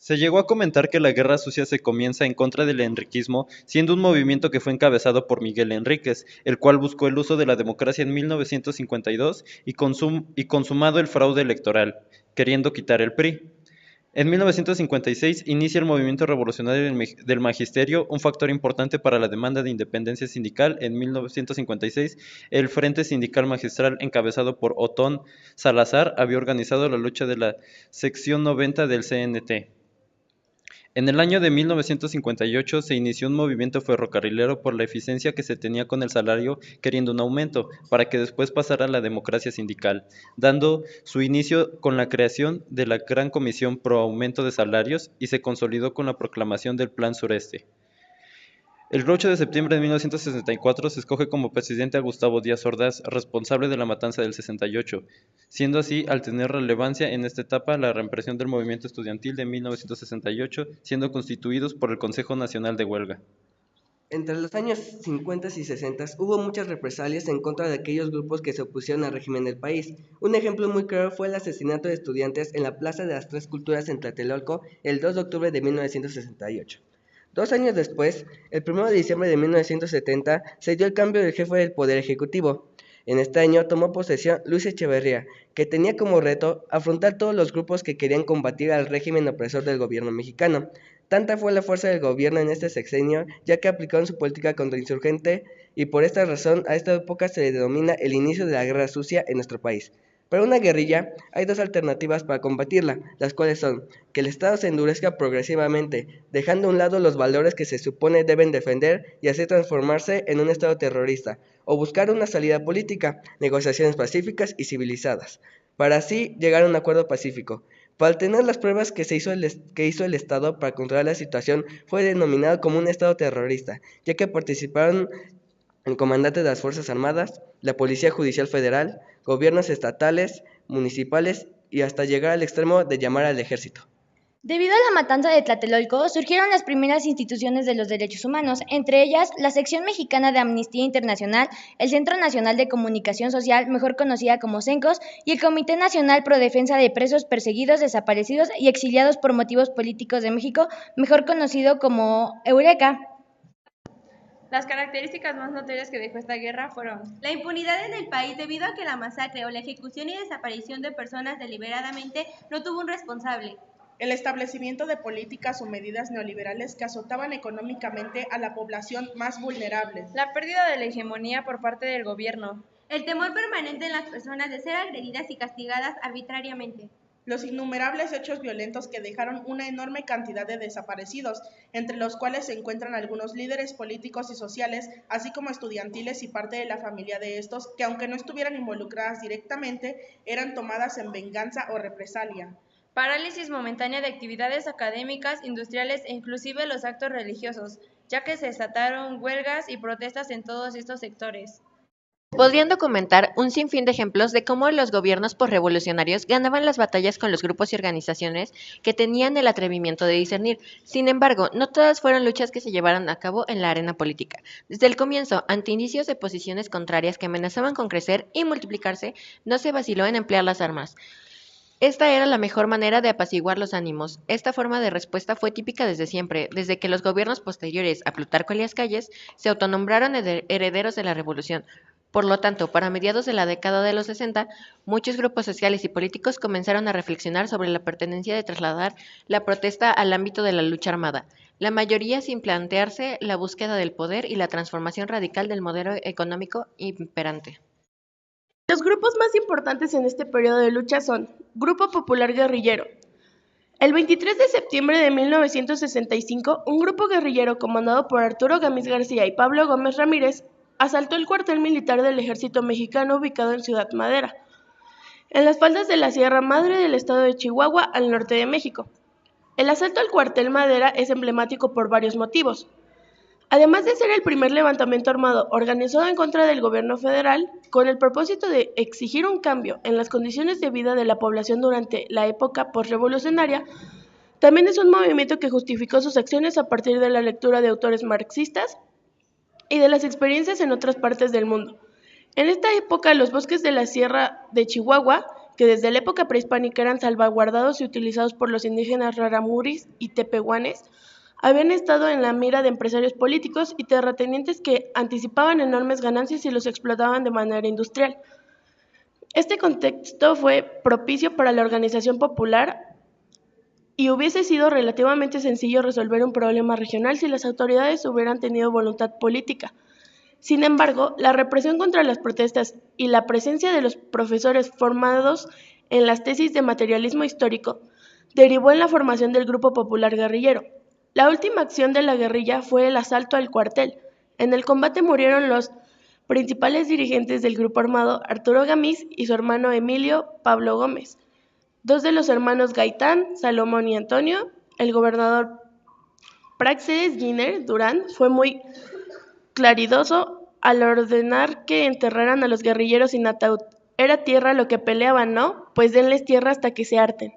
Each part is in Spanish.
Se llegó a comentar que la Guerra Sucia se comienza en contra del enriquismo, siendo un movimiento que fue encabezado por Miguel Enríquez, el cual buscó el uso de la democracia en 1952 y consumado el fraude electoral, queriendo quitar el PRI. En 1956 inicia el movimiento revolucionario del Magisterio, un factor importante para la demanda de independencia sindical. En 1956, el Frente Sindical Magistral, encabezado por Otón Salazar, había organizado la lucha de la sección 90 del CNT. En el año de 1958 se inició un movimiento ferrocarrilero por la eficiencia que se tenía con el salario, queriendo un aumento, para que después pasara a la democracia sindical, dando su inicio con la creación de la Gran Comisión Pro Aumento de Salarios y se consolidó con la proclamación del Plan Sureste. El 8 de septiembre de 1964 se escoge como presidente a Gustavo Díaz Ordaz, responsable de la matanza del 68, siendo así, al tener relevancia en esta etapa, la represión del movimiento estudiantil de 1968, siendo constituidos por el Consejo Nacional de Huelga. Entre los años 50 y 60 hubo muchas represalias en contra de aquellos grupos que se opusieron al régimen del país. Un ejemplo muy claro fue el asesinato de estudiantes en la Plaza de las Tres Culturas en Tlatelolco el 2 de octubre de 1968. 2 años después, el 1 de diciembre de 1970, se dio el cambio del jefe del Poder Ejecutivo. En este año tomó posesión Luis Echeverría, que tenía como reto afrontar todos los grupos que querían combatir al régimen opresor del gobierno mexicano. Tanta fue la fuerza del gobierno en este sexenio, ya que aplicaron su política contrainsurgente, y por esta razón a esta época se le denomina el inicio de la Guerra Sucia en nuestro país. Para una guerrilla hay dos alternativas para combatirla, las cuales son que el Estado se endurezca progresivamente, dejando a un lado los valores que se supone deben defender y así transformarse en un Estado terrorista, o buscar una salida política, negociaciones pacíficas y civilizadas, para así llegar a un acuerdo pacífico. Para tener las pruebas que hizo el Estado para controlar la situación, fue denominado como un Estado terrorista, ya que participaron el comandante de las Fuerzas Armadas, la Policía Judicial Federal, gobiernos estatales, municipales y hasta llegar al extremo de llamar al ejército. Debido a la matanza de Tlatelolco, surgieron las primeras instituciones de los derechos humanos, entre ellas la Sección Mexicana de Amnistía Internacional, el Centro Nacional de Comunicación Social, mejor conocida como CENCOS, y el Comité Nacional Pro Defensa de Presos Perseguidos, Desaparecidos y Exiliados por Motivos Políticos de México, mejor conocido como Eureka. Las características más notorias que dejó esta guerra fueron la impunidad en el país debido a que la masacre o la ejecución y desaparición de personas deliberadamente no tuvo un responsable. El establecimiento de políticas o medidas neoliberales que azotaban económicamente a la población más vulnerable. La pérdida de la hegemonía por parte del gobierno. El temor permanente en las personas de ser agredidas y castigadas arbitrariamente. Los innumerables hechos violentos que dejaron una enorme cantidad de desaparecidos, entre los cuales se encuentran algunos líderes políticos y sociales, así como estudiantiles y parte de la familia de estos, que aunque no estuvieran involucradas directamente, eran tomadas en venganza o represalia. Parálisis momentánea de actividades académicas, industriales e inclusive los actos religiosos, ya que se desataron huelgas y protestas en todos estos sectores. Podrían documentar un sinfín de ejemplos de cómo los gobiernos posrevolucionarios ganaban las batallas con los grupos y organizaciones que tenían el atrevimiento de discernir. Sin embargo, no todas fueron luchas que se llevaron a cabo en la arena política. Desde el comienzo, ante indicios de posiciones contrarias que amenazaban con crecer y multiplicarse, no se vaciló en emplear las armas. Esta era la mejor manera de apaciguar los ánimos. Esta forma de respuesta fue típica desde siempre, desde que los gobiernos posteriores a Plutarco Elías Calles se autonombraron herederos de la revolución. Por lo tanto, para mediados de la década de los 60, muchos grupos sociales y políticos comenzaron a reflexionar sobre la pertenencia de trasladar la protesta al ámbito de la lucha armada, la mayoría sin plantearse la búsqueda del poder y la transformación radical del modelo económico imperante. Los grupos más importantes en este periodo de lucha son Grupo Popular Guerrillero. El 23 de septiembre de 1965, un grupo guerrillero comandado por Arturo Gámez García y Pablo Gómez Ramírez asaltó el cuartel militar del ejército mexicano ubicado en Ciudad Madera, en las faldas de la Sierra Madre del estado de Chihuahua, al norte de México. El asalto al cuartel Madera es emblemático por varios motivos. Además de ser el primer levantamiento armado organizado en contra del gobierno federal, con el propósito de exigir un cambio en las condiciones de vida de la población durante la época postrevolucionaria, también es un movimiento que justificó sus acciones a partir de la lectura de autores marxistas y de las experiencias en otras partes del mundo. En esta época, los bosques de la Sierra de Chihuahua que desde la época prehispánica eran salvaguardados y utilizados por los indígenas raramuris y tepehuanes, habían estado en la mira de empresarios políticos y terratenientes que anticipaban enormes ganancias y los explotaban de manera industrial. Este contexto fue propicio para la organización popular y hubiese sido relativamente sencillo resolver un problema regional si las autoridades hubieran tenido voluntad política. Sin embargo, la represión contra las protestas y la presencia de los profesores formados en las tesis de materialismo histórico derivó en la formación del Grupo Popular Guerrillero. La última acción de la guerrilla fue el asalto al cuartel. En el combate murieron los principales dirigentes del grupo armado Arturo Gamís y su hermano Emilio Pablo Gómez. Dos de los hermanos Gaitán, Salomón y Antonio. El gobernador Práxedes Giner Durán fue muy claridoso al ordenar que enterraran a los guerrilleros sin ataúd. Era tierra lo que peleaban, ¿no? Pues denles tierra hasta que se harten.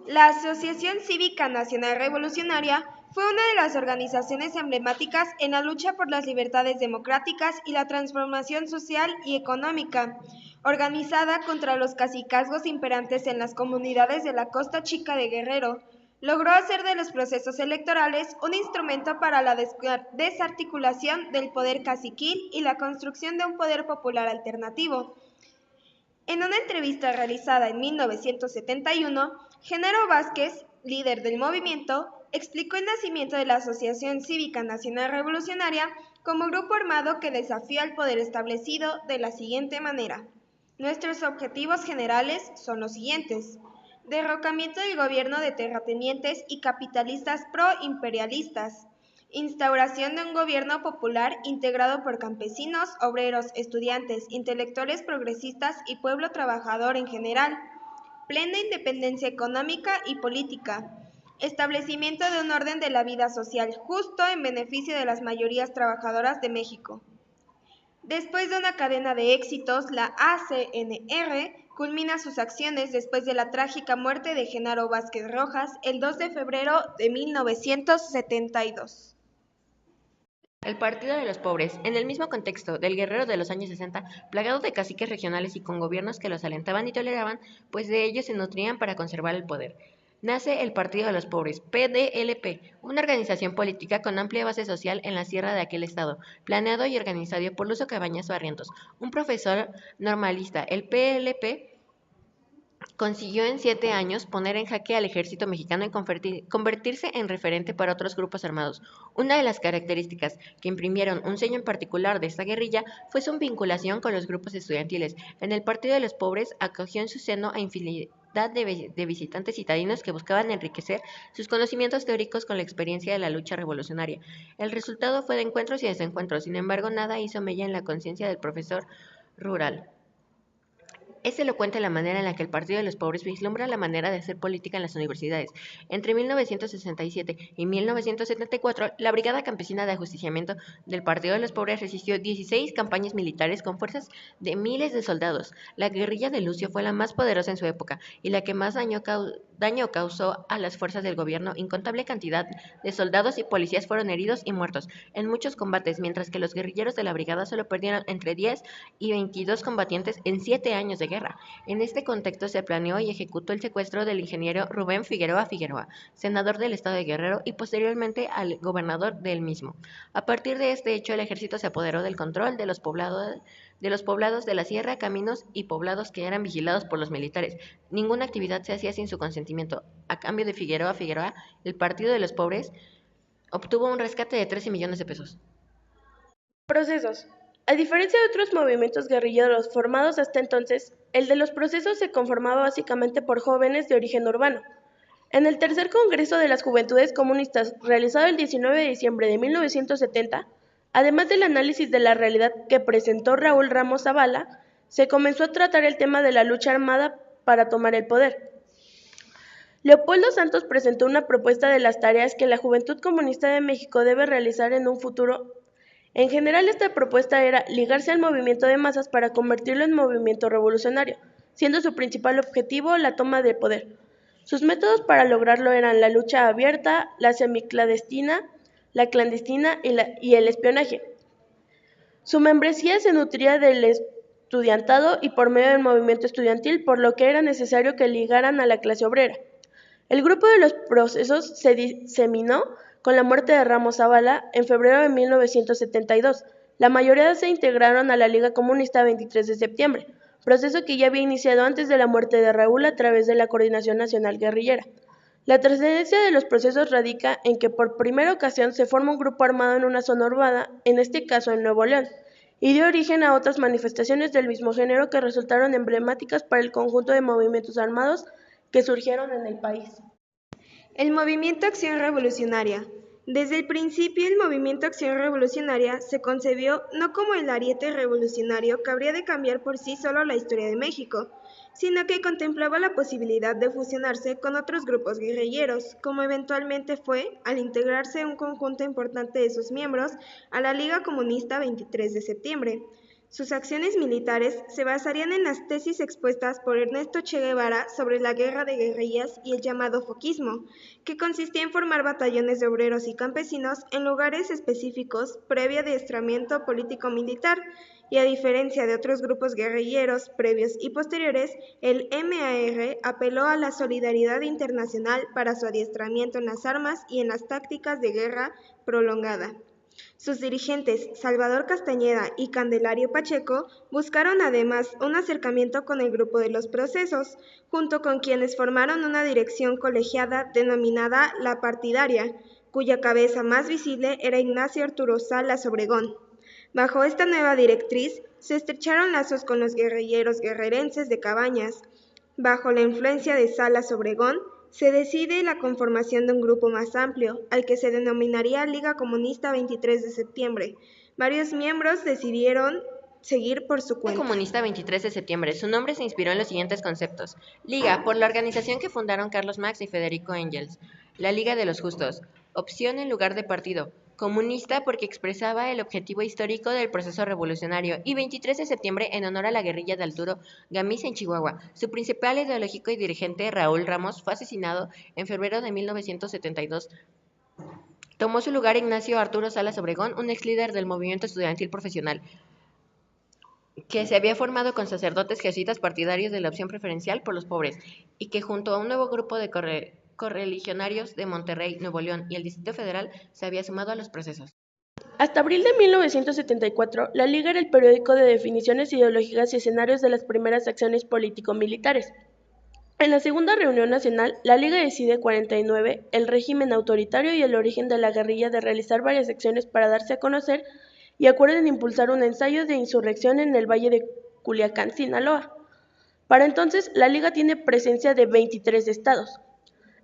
La Asociación Cívica Nacional Revolucionaria fue una de las organizaciones emblemáticas en la lucha por las libertades democráticas y la transformación social y económica, organizada contra los cacicazgos imperantes en las comunidades de la Costa Chica de Guerrero. Logró hacer de los procesos electorales un instrumento para la desarticulación del poder caciquil y la construcción de un poder popular alternativo. En una entrevista realizada en 1971, Genaro Vázquez, líder del movimiento, explicó el nacimiento de la Asociación Cívica Nacional Revolucionaria como grupo armado que desafía al poder establecido de la siguiente manera. Nuestros objetivos generales son los siguientes: derrocamiento del gobierno de terratenientes y capitalistas pro-imperialistas, instauración de un gobierno popular integrado por campesinos, obreros, estudiantes, intelectuales progresistas y pueblo trabajador en general, plena independencia económica y política, establecimiento de un orden de la vida social justo en beneficio de las mayorías trabajadoras de México. Después de una cadena de éxitos, la ACNR culmina sus acciones después de la trágica muerte de Genaro Vázquez Rojas el 2 de febrero de 1972. El Partido de los Pobres, en el mismo contexto del Guerrero de los años 60, plagado de caciques regionales y con gobiernos que los alentaban y toleraban, pues de ellos se nutrían para conservar el poder. Nace el Partido de los Pobres, PDLP, una organización política con amplia base social en la sierra de aquel estado, planeado y organizado por Lucio Cabañas Barrientos, un profesor normalista. El PLP consiguió en 7 años poner en jaque al ejército mexicano y convertirse en referente para otros grupos armados. Una de las características que imprimieron un sello en particular de esta guerrilla fue su vinculación con los grupos estudiantiles. En el Partido de los Pobres acogió en su seno a infinidad de visitantes citadinos que buscaban enriquecer sus conocimientos teóricos con la experiencia de la lucha revolucionaria. El resultado fue de encuentros y desencuentros, sin embargo nada hizo mella en la conciencia del profesor rural. Es elocuente la manera en la que el Partido de los Pobres vislumbra la manera de hacer política en las universidades. Entre 1967 y 1974, la Brigada Campesina de Ajusticiamiento del Partido de los Pobres resistió 16 campañas militares con fuerzas de miles de soldados. La guerrilla de Lucio fue la más poderosa en su época y la que más daño causó a las fuerzas del gobierno. Incontable cantidad de soldados y policías fueron heridos y muertos en muchos combates, mientras que los guerrilleros de la brigada solo perdieron entre 10 y 22 combatientes en 7 años de guerra. En este contexto se planeó y ejecutó el secuestro del ingeniero Rubén Figueroa Figueroa, senador del estado de Guerrero y posteriormente al gobernador del mismo. A partir de este hecho, el ejército se apoderó del control de los poblados de la sierra, caminos y poblados que eran vigilados por los militares. Ninguna actividad se hacía sin su consentimiento. A cambio de Figueroa, el Partido de los Pobres obtuvo un rescate de 13 millones de pesos. Procesos. A diferencia de otros movimientos guerrilleros formados hasta entonces, el de los procesos se conformaba básicamente por jóvenes de origen urbano. En el Tercer Congreso de las Juventudes Comunistas, realizado el 19 de diciembre de 1970, además del análisis de la realidad que presentó Raúl Ramos Zavala, se comenzó a tratar el tema de la lucha armada para tomar el poder. Leopoldo Santos presentó una propuesta de las tareas que la Juventud Comunista de México debe realizar en un futuro. En general, esta propuesta era ligarse al movimiento de masas para convertirlo en movimiento revolucionario, siendo su principal objetivo la toma del poder. Sus métodos para lograrlo eran la lucha abierta, la semiclandestina, la clandestina y el espionaje. Su membresía se nutría del estudiantado y por medio del movimiento estudiantil, por lo que era necesario que ligaran a la clase obrera. El grupo de los procesos se diseminó con la muerte de Ramos Zavala en febrero de 1972. La mayoría se integraron a la Liga Comunista 23 de septiembre, proceso que ya había iniciado antes de la muerte de Raúl a través de la Coordinación Nacional Guerrillera. La trascendencia de los procesos radica en que por primera ocasión se forma un grupo armado en una zona urbana, en este caso en Nuevo León, y dio origen a otras manifestaciones del mismo género que resultaron emblemáticas para el conjunto de movimientos armados que surgieron en el país. El Movimiento Acción Revolucionaria. Desde el principio, el Movimiento Acción Revolucionaria se concebió no como el ariete revolucionario que habría de cambiar por sí solo la historia de México, sino que contemplaba la posibilidad de fusionarse con otros grupos guerrilleros, como eventualmente fue al integrarse un conjunto importante de sus miembros a la Liga Comunista 23 de septiembre. Sus acciones militares se basarían en las tesis expuestas por Ernesto Che Guevara sobre la guerra de guerrillas y el llamado foquismo, que consistía en formar batallones de obreros y campesinos en lugares específicos previo adiestramiento político-militar, y a diferencia de otros grupos guerrilleros previos y posteriores, el MAR apeló a la solidaridad internacional para su adiestramiento en las armas y en las tácticas de guerra prolongada. Sus dirigentes, Salvador Castañeda y Candelario Pacheco, buscaron además un acercamiento con el grupo de los procesos, junto con quienes formaron una dirección colegiada denominada La Partidaria, cuya cabeza más visible era Ignacio Arturo Salas Obregón. Bajo esta nueva directriz, se estrecharon lazos con los guerrilleros guerrerenses de Cabañas. Bajo la influencia de Salas Obregón, se decide la conformación de un grupo más amplio, al que se denominaría Liga Comunista 23 de septiembre. Varios miembros decidieron seguir por su cuenta. Liga Comunista 23 de septiembre. Su nombre se inspiró en los siguientes conceptos. Liga, por la organización que fundaron Carlos Marx y Federico Engels. La Liga de los Justos. Opción en lugar de partido. Comunista porque expresaba el objetivo histórico del proceso revolucionario, y 23 de septiembre en honor a la guerrilla de Arturo Gamis en Chihuahua. Su principal ideológico y dirigente, Raúl Ramos, fue asesinado en febrero de 1972. Tomó su lugar Ignacio Arturo Salas Obregón, un ex líder del movimiento estudiantil profesional, que se había formado con sacerdotes jesuitas partidarios de la opción preferencial por los pobres, y que junto a un nuevo grupo de correligionarios de Monterrey, Nuevo León y el Distrito Federal se había sumado a los procesos. Hasta abril de 1974, la Liga era el periódico de definiciones ideológicas y escenarios de las primeras acciones político-militares. En la segunda reunión nacional, la Liga decide 49 el régimen autoritario y el origen de la guerrilla de realizar varias acciones para darse a conocer, y acuerdan impulsar un ensayo de insurrección en el Valle de Culiacán, Sinaloa. Para entonces, la Liga tiene presencia de 23 estados.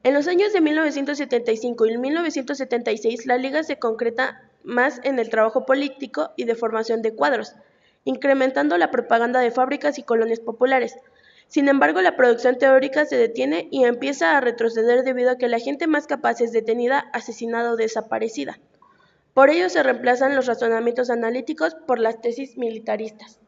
En los años de 1975 y 1976, la Liga se concreta más en el trabajo político y de formación de cuadros, incrementando la propaganda de fábricas y colonias populares. Sin embargo, la producción teórica se detiene y empieza a retroceder debido a que la gente más capaz es detenida, asesinada o desaparecida. Por ello se reemplazan los razonamientos analíticos por las tesis militaristas.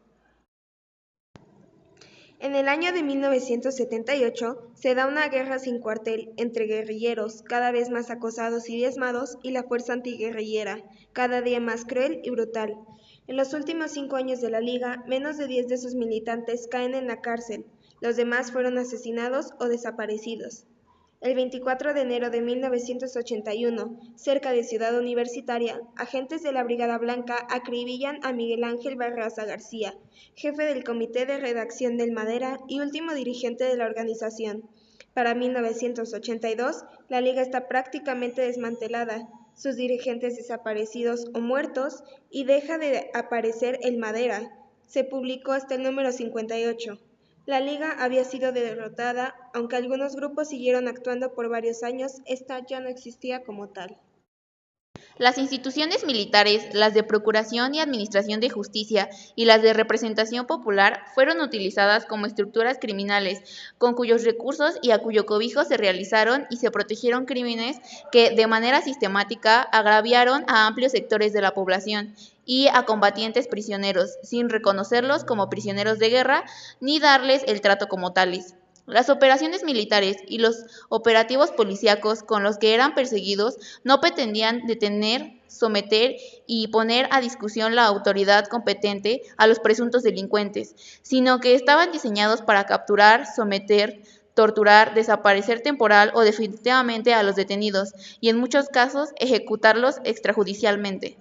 En el año de 1978 se da una guerra sin cuartel entre guerrilleros, cada vez más acosados y diezmados, y la fuerza antiguerrillera, cada día más cruel y brutal. En los últimos 5 años de la Liga, menos de 10 de sus militantes caen en la cárcel, los demás fueron asesinados o desaparecidos. El 24 de enero de 1981, cerca de Ciudad Universitaria, agentes de la Brigada Blanca acribillan a Miguel Ángel Barraza García, jefe del comité de redacción del Madera y último dirigente de la organización. Para 1982, la Liga está prácticamente desmantelada, sus dirigentes desaparecidos o muertos, y deja de aparecer el Madera. Se publicó hasta el número 58. La Liga había sido derrotada, aunque algunos grupos siguieron actuando por varios años, esta ya no existía como tal. Las instituciones militares, las de procuración y administración de justicia y las de representación popular fueron utilizadas como estructuras criminales, con cuyos recursos y a cuyo cobijo se realizaron y se protegieron crímenes que de manera sistemática agraviaron a amplios sectores de la población y a combatientes prisioneros, sin reconocerlos como prisioneros de guerra ni darles el trato como tales. Las operaciones militares y los operativos policíacos con los que eran perseguidos no pretendían detener, someter y poner a discusión la autoridad competente a los presuntos delincuentes, sino que estaban diseñados para capturar, someter, torturar, desaparecer temporal o definitivamente a los detenidos y en muchos casos ejecutarlos extrajudicialmente.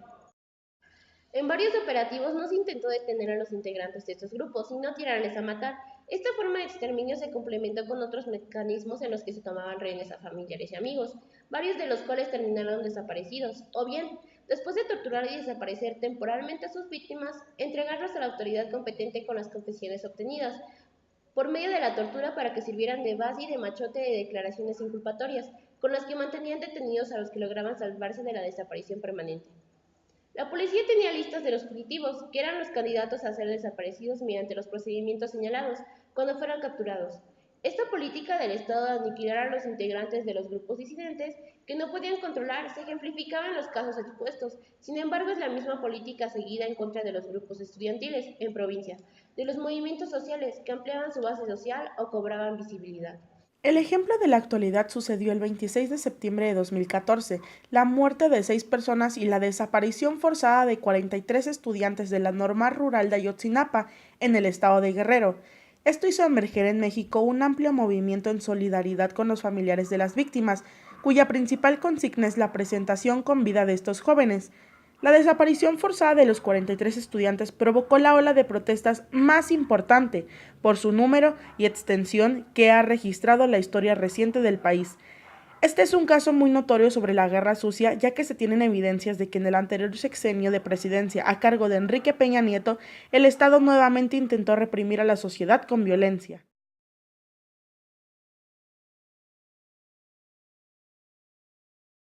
En varios operativos no se intentó detener a los integrantes de estos grupos, sino tirarles a matar. Esta forma de exterminio se complementó con otros mecanismos en los que se tomaban rehenes a familiares y amigos, varios de los cuales terminaron desaparecidos, o bien, después de torturar y desaparecer temporalmente a sus víctimas, entregarlos a la autoridad competente con las confesiones obtenidas, por medio de la tortura para que sirvieran de base y de machote de declaraciones inculpatorias, con las que mantenían detenidos a los que lograban salvarse de la desaparición permanente. La policía tenía listas de los fugitivos, que eran los candidatos a ser desaparecidos mediante los procedimientos señalados, cuando fueran capturados. Esta política del Estado de aniquilar a los integrantes de los grupos disidentes que no podían controlar se ejemplificaba en los casos expuestos. Sin embargo, es la misma política seguida en contra de los grupos estudiantiles en provincia, de los movimientos sociales que ampliaban su base social o cobraban visibilidad. El ejemplo de la actualidad sucedió el 26 de septiembre de 2014, la muerte de 6 personas y la desaparición forzada de 43 estudiantes de la Normal Rural de Ayotzinapa, en el estado de Guerrero. Esto hizo emerger en México un amplio movimiento en solidaridad con los familiares de las víctimas, cuya principal consigna es la presentación con vida de estos jóvenes. La desaparición forzada de los 43 estudiantes provocó la ola de protestas más importante por su número y extensión que ha registrado la historia reciente del país. Este es un caso muy notorio sobre la guerra sucia, ya que se tienen evidencias de que en el anterior sexenio de presidencia a cargo de Enrique Peña Nieto, el Estado nuevamente intentó reprimir a la sociedad con violencia.